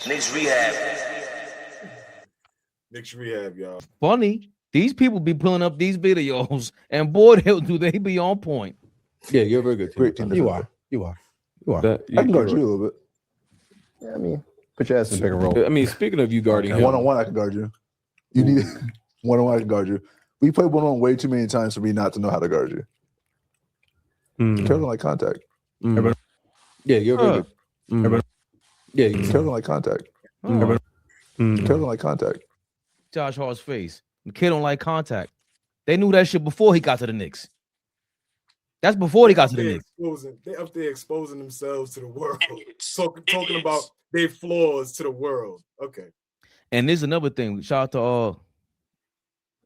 KNICKS Rehab. KNICKS Rehab, y'all. Funny, these people be pulling up these videos, and boy, do they be on point. Yeah, you're a very good team. Great team. You are. I can guard you a little bit. Yeah, I mean, put your ass in the pick and roll. I mean, speaking of you guarding him, one-on-one, I can guard you. You need one-on-one, I can guard you. We play one-on-one way too many times for me not to know how to guard you. Kevin don't like contact. Yeah, you're very good. Yeah, Kevin don't like contact. Kevin don't like contact. Josh Hart's face. The kid don't like contact. They knew that shit before he got to the Knicks. That's before he got to the Knicks. They up there exposing themselves to the world. Talking about their flaws to the world. Okay. And there's another thing. Shout out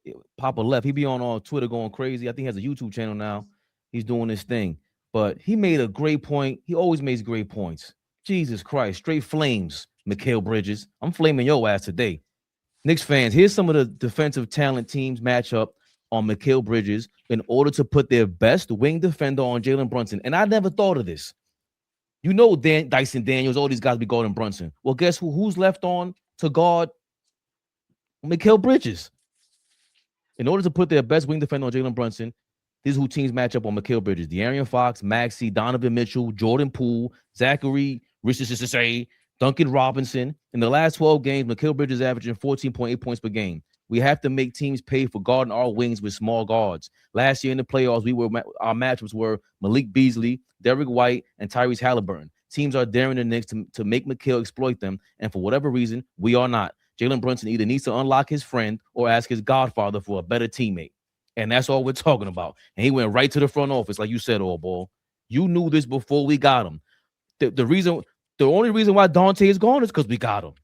to Papa Left. He be on Twitter going crazy. I think he has a YouTube channel now. He's doing this thing. But he made a great point. He always makes great points. Jesus Christ. Straight flames, Mikal Bridges. I'm flaming your ass today. Knicks fans, here's some of the defensive talent teams match up on Mikal Bridges in order to put their best wing defender on Jalen Brunson. And I never thought of this. You know Dyson Daniels, all these guys be guarding Brunson. Well, guess who's left on to guard Mikal Bridges? In order to put their best wing defender on Jalen Brunson, this is who teams match up on Mikal Bridges. De'Aaron Fox, Maxey, Donovan Mitchell, Jordan Poole, Zachary, Richardson, Duncan Robinson. In the last 12 games, Mikal Bridges averaging 14.8 points per game. We have to make teams pay for guarding our wings with small guards. Last year in the playoffs, our matchups were Malik Beasley, Derek White, and Tyrese Halliburton. Teams are daring the Knicks to make Mikal exploit them, and for whatever reason, we are not. Jalen Brunson either needs to unlock his friend or ask his godfather for a better teammate. And that's all we're talking about. And he went right to the front office, like you said, All Ball. You knew this before we got him. The only reason why Dante is gone is because we got him.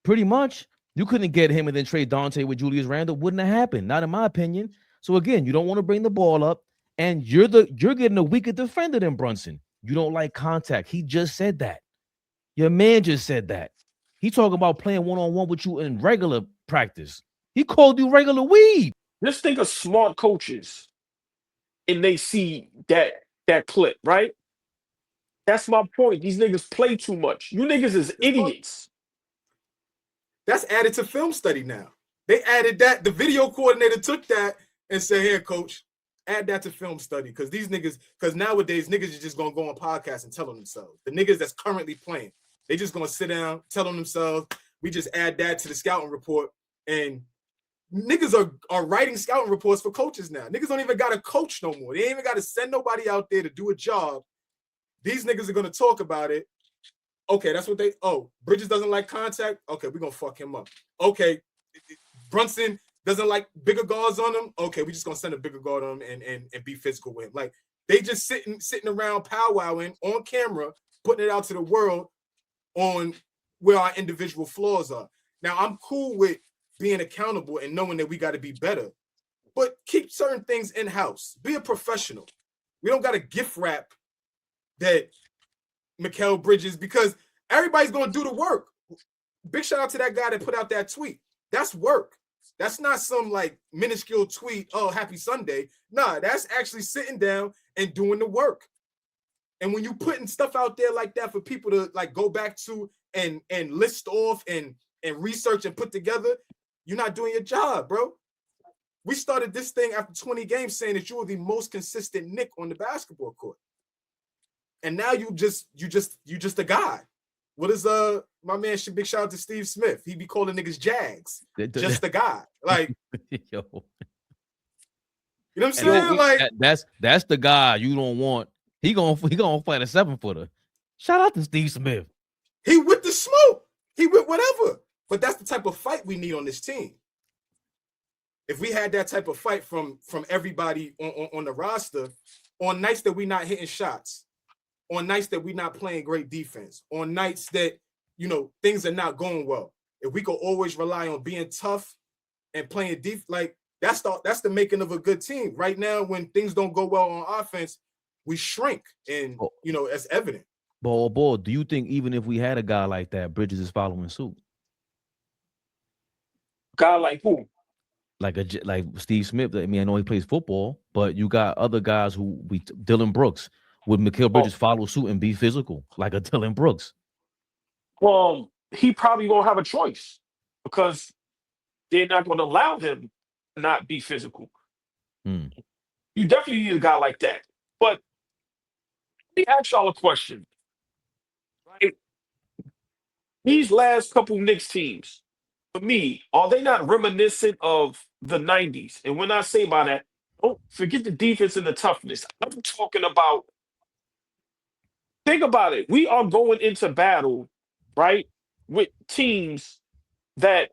Pretty much. You couldn't get him and then trade Dante with Julius Randle. Wouldn't have happened, not in my opinion. So again, you don't want to bring the ball up, and you're getting a weaker defender than Brunson. You don't like contact. He just said that. Your man just said that. He talking about playing one-on-one with you in regular practice. He called you regular weed. Just think of smart coaches, and they see that clip, right? That's my point. These niggas play too much. You niggas is idiots. That's added to film study now. They added that. The video coordinator took that and said, here, coach, add that to film study. Because nowadays, niggas are just going to go on podcasts and tell them themselves. The niggas that's currently playing, they just going to sit down, tell them themselves. We just add that to the scouting report. And niggas are writing scouting reports for coaches now. Niggas don't even got to coach no more. They ain't even got to send nobody out there to do a job. These niggas are going to talk about it. Okay, that's what Bridges doesn't like contact. Okay, we're going to fuck him up. Okay, Brunson doesn't like bigger guards on him. Okay, we're just going to send a bigger guard on him and be physical with him. Like, they just sitting around powwowing on camera, putting it out to the world on where our individual flaws are. Now, I'm cool with being accountable and knowing that we got to be better, but keep certain things in-house. Be a professional. We don't got to gift wrap that Mikal Bridges, because everybody's going to do the work. Big shout out to that guy that put out that tweet. That's work. That's not some like minuscule tweet, oh, happy Sunday. Nah, that's actually sitting down and doing the work. And when you putting stuff out there like that for people to like go back to and list off and research and put together, you're not doing your job, bro. We started this thing after 20 games saying that you were the most consistent Knick on the basketball court. And now you just a guy. What is my man? Big shout out to Steve Smith. He be calling niggas Jags. Just a guy. Like, Yo. You know what I'm saying? Like, that's the guy you don't want. He gonna fight a 7-footer. Shout out to Steve Smith. He with the smoke. He with whatever. But that's the type of fight we need on this team. If we had that type of fight from everybody on the roster, on nights that we not hitting shots, on nights that we not playing great defense, on nights that, you know, things are not going well, if we could always rely on being tough and playing deep, like that's the making of a good team. Right now, when things don't go well on offense, we shrink, and you know, it's evident. Ball, do you think even if we had a guy like that, Bridges is following suit? Guy like who? Like Steve Smith. I mean, I know he plays football, but you got other guys Dylan Brooks. Would Mikal Bridges follow suit and be physical like a Dylan Brooks? he probably won't have a choice because they're not going to allow him to not be physical. Hmm. You definitely need a guy like that. But let me ask y'all a question. Right? These last couple Knicks teams, for me, are they not reminiscent of the 90s? And when I say by that, don't forget the defense and the toughness. I'm talking about, think about it. We are going into battle, right, with teams that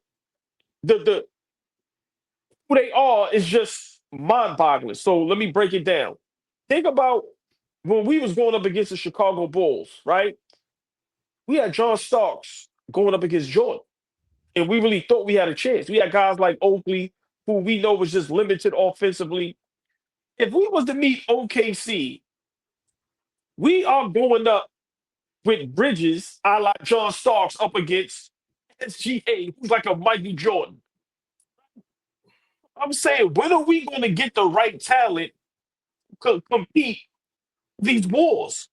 the who they are is just mind-boggling. So let me break it down. Think about when we was going up against the Chicago Bulls, right? We had John Starks going up against Jordan, and we really thought we had a chance. We had guys like Oakley, who we know was just limited offensively. If we was to meet OKC, we are going up with Bridges, a la John Starks, up against SGA, who's like a Michael Jordan. I'm saying, when are we going to get the right talent to compete these wars?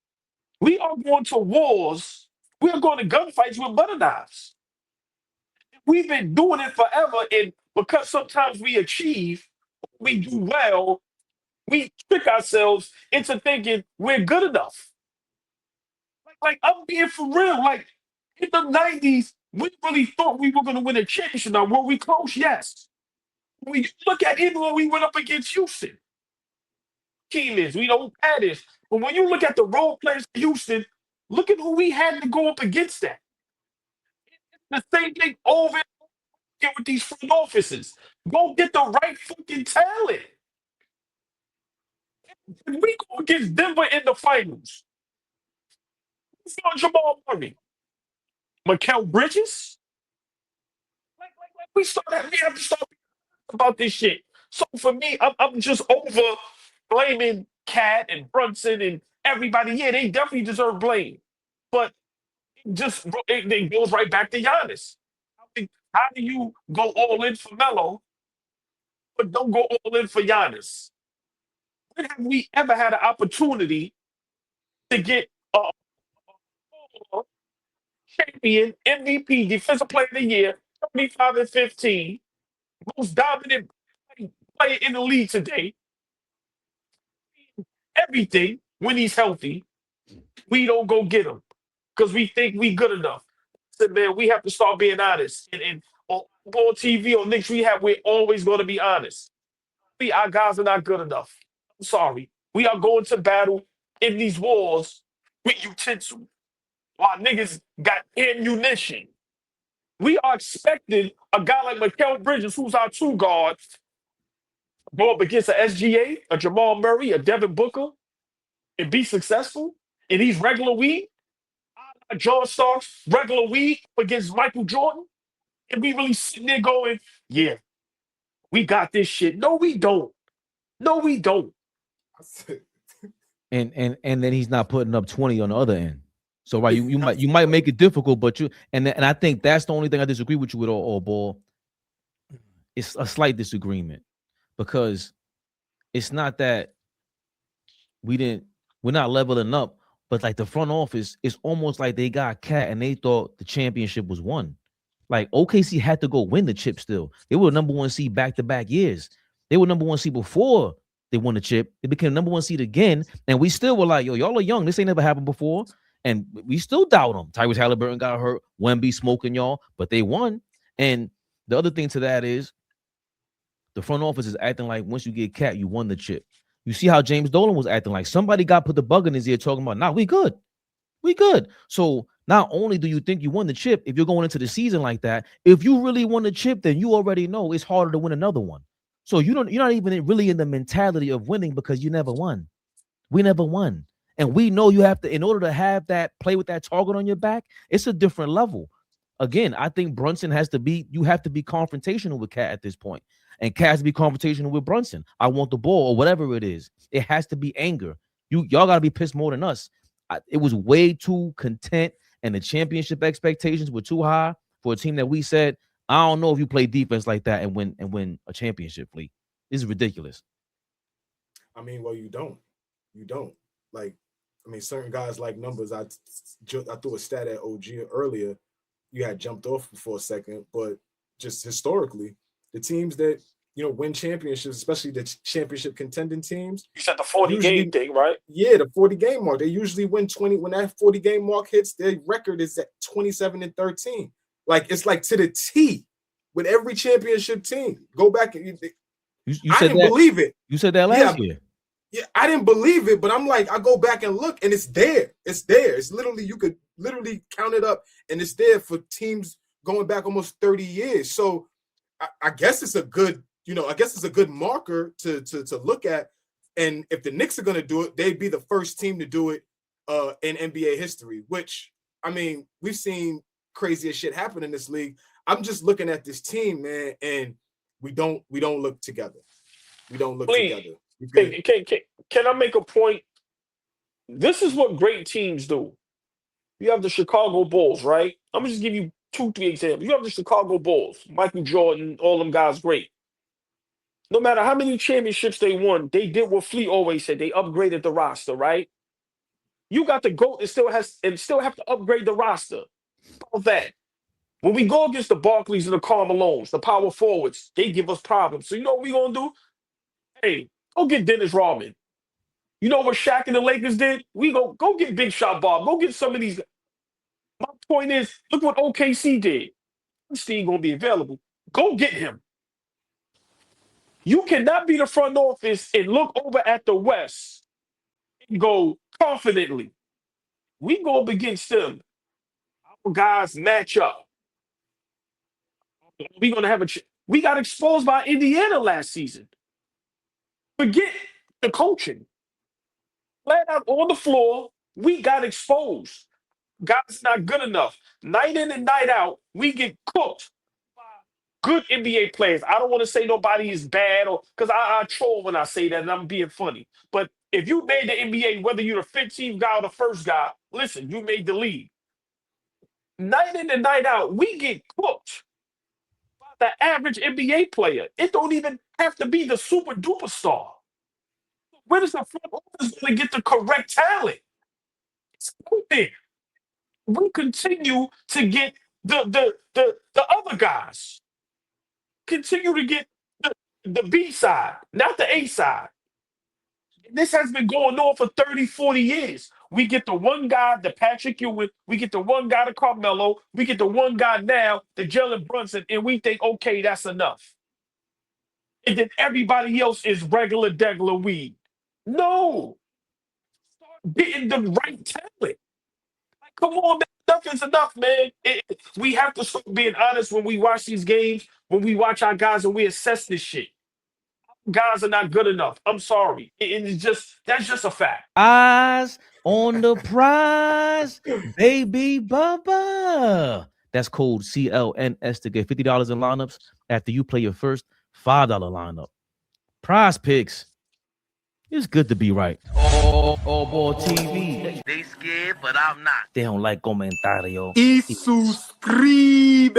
We are going to wars. We are going to gunfights with butter knives. We've been doing it forever, and because sometimes we achieve, we do well, we trick ourselves into thinking we're good enough. Like I'm being for real. Like in the 90s, we really thought we were going to win a championship. Now, were we close? Yes. When you look at even when we went up against Houston, team is, we know that is. But when you look at the role players for Houston, look at who we had to go up against that. The same thing over again with these front offices. Go get the right fucking talent. If we go against Denver in the finals, who's on Jamal Murray? Mikal Bridges? We have to start about this shit. So for me, I'm just over blaming Cat and Brunson and everybody. Yeah, they definitely deserve blame. But just it goes right back to Giannis. How do you go all in for Melo, but don't go all in for Giannis? When have we ever had an opportunity to get a champion, MVP, Defensive Player of the Year, 35 and 15, most dominant player in the league today, everything when he's healthy, we don't go get him because we think we good enough. So, man, we have to start being honest. And on Ball TV or Knicks Rehab, we're always going to be honest. Our guys are not good enough. I'm sorry. We are going to battle in these wars with utensil while niggas got ammunition. We are expecting a guy like Mikal Bridges, who's our two guards, go up against a SGA, a Jamal Murray, a Devin Booker, and be successful in these regular week. John Starks, regular week against Michael Jordan. And we really sitting there going, yeah, we got this shit. No, we don't. No, we don't. And then he's not putting up 20 on the other end. So right, you might make it difficult, but and I think that's the only thing I disagree with you with all ball. It's a slight disagreement because it's not that we're not leveling up, but like the front office, it's almost like they got Cat and they thought the championship was won. Like OKC had to go win the chip still. They were number one seed back-to-back years. They were number one seed before they won the chip. They became number one seed again. And we still were like, yo, y'all are young. This ain't never happened before. And we still doubt them. Tyrese Halliburton got hurt. Wemby smoking y'all. But they won. And the other thing to that is the front office is acting like once you get Cat, you won the chip. You see how James Dolan was acting like somebody got put the bug in his ear talking about, nah, we good. We good. So not only do you think you won the chip, if you're going into the season like that, if you really won the chip, then you already know it's harder to win another one. So you're not even really in the mentality of winning because you never won. We never won. And we know you have to, in order to have that, play with that target on your back, it's a different level. Again, I think Brunson you have to be confrontational with Cat at this point. And Cat has to be confrontational with Brunson. I want the ball or whatever it is. It has to be anger. Y'all got to be pissed more than us. It was way too content, and the championship expectations were too high for a team that we said, I don't know if you play defense like that and win a championship, Fleet. This is ridiculous. I mean, well, you don't. Like, I mean, certain guys like numbers. I threw a stat at OG earlier. You had jumped off for a second, but just historically, the teams that win championships, especially the championship contending teams. You said the 40-game thing, right? Yeah, the 40-game mark. They usually win 20. When that 40-game mark hits, their record is at 27-13. Like it's like to the T with every championship team. Go back and I didn't believe it. You said that last year. Yeah, I didn't believe it, but I'm like, I go back and look, and it's there. It's there. It's literally, you could literally count it up, and it's there for teams going back almost 30 years. So I guess it's a good, marker to look at. And if the Knicks are going to do it, they'd be the first team to do it in NBA history, which, I mean, we've seen crazier shit happen in this league. I'm just looking at this team, man, and we don't look together. We don't look together. Can I make a point? This is what great teams do. You have the Chicago Bulls, right? I'm going to just give you 2-3 examples. You have the Chicago Bulls, Michael Jordan, all them guys, great. No matter how many championships they won, they did what Fleet always said. They upgraded the roster, right? You got the GOAT and still have to upgrade the roster. All that. When we go against the Barclays and the Carmelones, the power forwards, they give us problems. So you know what we're going to do? Hey, go get Dennis Rodman. You know what Shaq and the Lakers did? We go get Big Shot Bob. Go get some of these. My point is, look what OKC did. Steve going to be available. Go get him. You cannot be the front office and look over at the West and go confidently. We go up against them. Our guys match up. We're going to have we got exposed by Indiana last season. Forget the coaching. Flat out on the floor, we got exposed. Guys not good enough. Night in and night out, we get cooked by good NBA players. I don't want to say nobody is bad, or because I troll when I say that and I'm being funny. But if you made the NBA, whether you're the 15th guy or the first guy, listen, you made the league. Night in and night out, we get cooked by the average NBA player. It don't even have to be the super duper star. Where does the front office going to get the correct talent? It's out there. We continue to get the other guys. Continue to get the B side, not the A side. This has been going on for 30, 40 years. We get the one guy, the Patrick Ewing. We get the one guy, the Carmelo. We get the one guy now, the Jalen Brunson, and we think, okay, that's enough. And then everybody else is regular, degular weed. No. Start getting the right talent. Like, come on, man. Enough is enough, man. We have to start being honest when we watch these games, when we watch our guys and we assess this shit. Guys are not good enough. I'm sorry. That's just a fact. Eyes on the prize, baby Bubba. That's code CLNS to get $50 in lineups after you play your first $5 lineup. Prize picks. It's good to be right. Oh, boy, TV. They scared, but I'm not. They don't like comentario. Y suscribe.